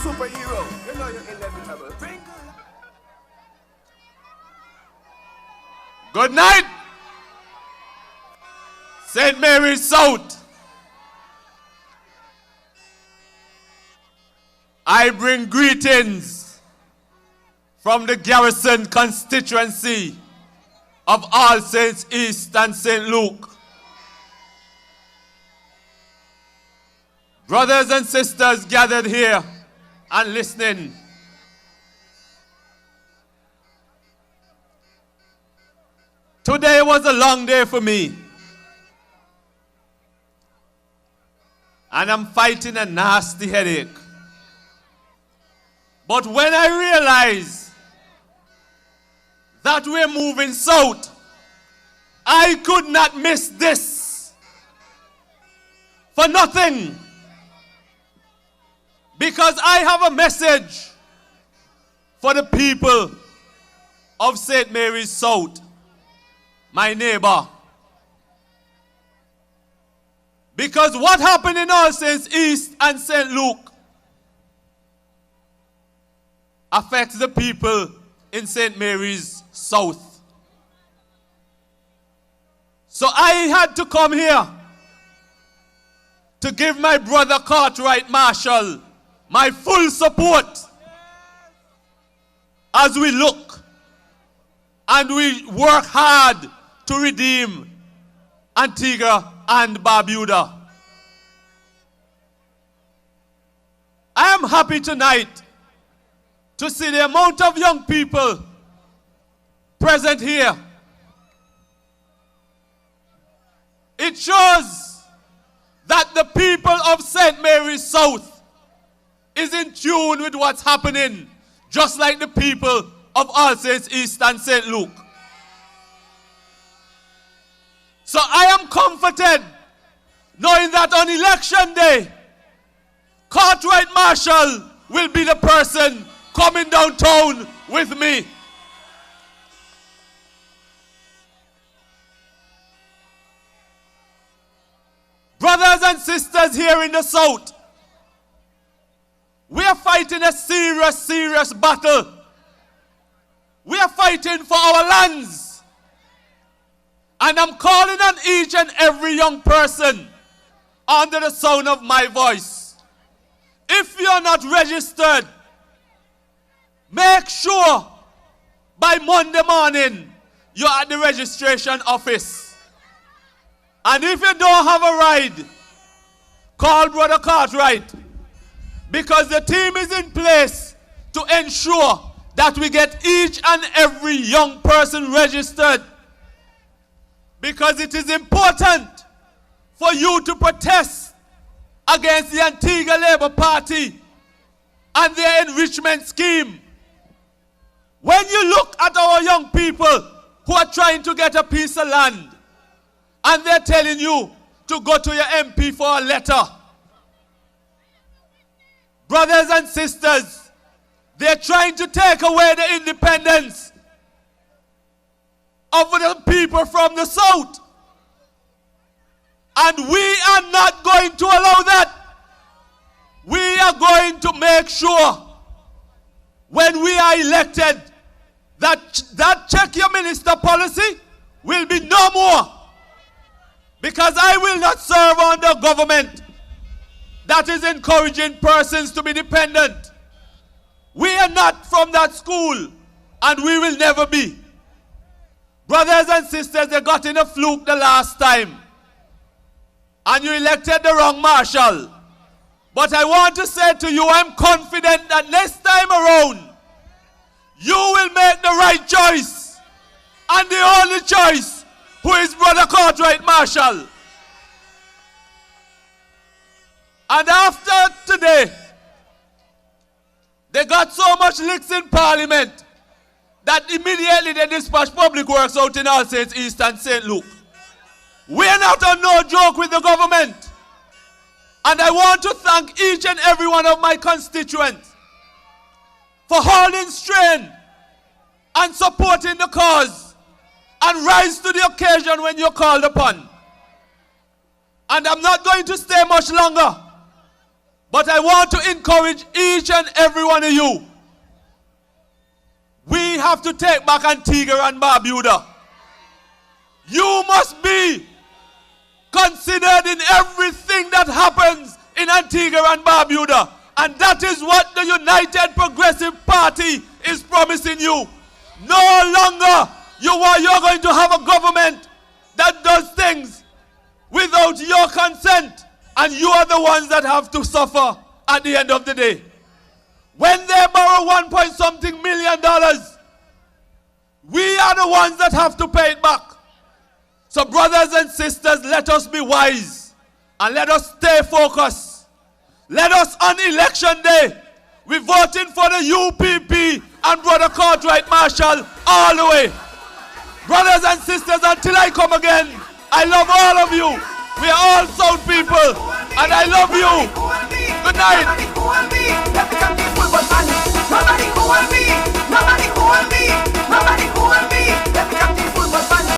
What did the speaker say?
superhero. You know you're inevitable. Pringle. Good night, St. Mary's South. I bring greetings from the Garrison constituency of All Saints East and St. Luke. Brothers and sisters gathered here and listening. Today was a long day for me. And I'm fighting a nasty headache. But when I realized that we're moving south, I could not miss this for nothing. Because I have a message for the people of St. Mary's South, my neighbor. Because what happened in All Saints East and St. Luke affects the people in St. Mary's South. So I had to come here to give my brother Cartwright Marshall my full support as we look and we work hard to redeem Antigua and Barbuda. I am happy tonight to see the amount of young people present here. It shows that the people of St. Mary's South is in tune with what's happening, just like the people of All Saints East and St. Luke. So I am comforted knowing that on election day, Cartwright Marshall will be the person coming downtown with me. Brothers and sisters here in the South, we are fighting a serious battle. We are fighting for our lands. And I'm calling on each and every young person under the sound of my voice. If you're not registered, make sure by Monday morning you're at the registration office. And if you don't have a ride, call Brother Cartwright, because the team is in place to ensure that we get each and every young person registered. Because it is important for you to protest against the Antigua Labour Party and their enrichment scheme. When you look at our young people who are trying to get a piece of land and they're telling you to go to your MP for a letter, brothers and sisters, they're trying to take away the independence of the people from the South. And we are not going to allow that. We are going to make sure when we are elected that check your minister policy will be no more. Because I will not serve under government that is encouraging persons to be dependent. We are not from that school, and we will never be. Brothers and sisters, they got in a fluke the last time, and you elected the wrong marshal. But I want to say to you, I'm confident that next time around, you will make the right choice, and the only choice, who is Brother Cartwright Marshall. And after today, they got so much licks in Parliament that immediately they dispatched public works out in All Saints East and St. Luke. We're not on no joke with the government. And I want to thank each and every one of my constituents for holding strain and supporting the cause and rise to the occasion when you're called upon. And I'm not going to stay much longer, But I want to encourage each and every one of you. We have to take back Antigua and Barbuda. You must be considered in everything that happens in Antigua and Barbuda. And that is what the United Progressive Party is promising you. No longer you're going to have a government that does things without your consent. And you are the ones that have to suffer at the end of the day. When they borrow $1.something million, we are the ones that have to pay it back. So brothers and sisters, let us be wise and let us stay focused. Let us on election day, we're voting for the UPP and Brother Cartwright Marshall all the way. Brothers and sisters, until I come again, I love all of you. We are all South people, and I love you. Good night.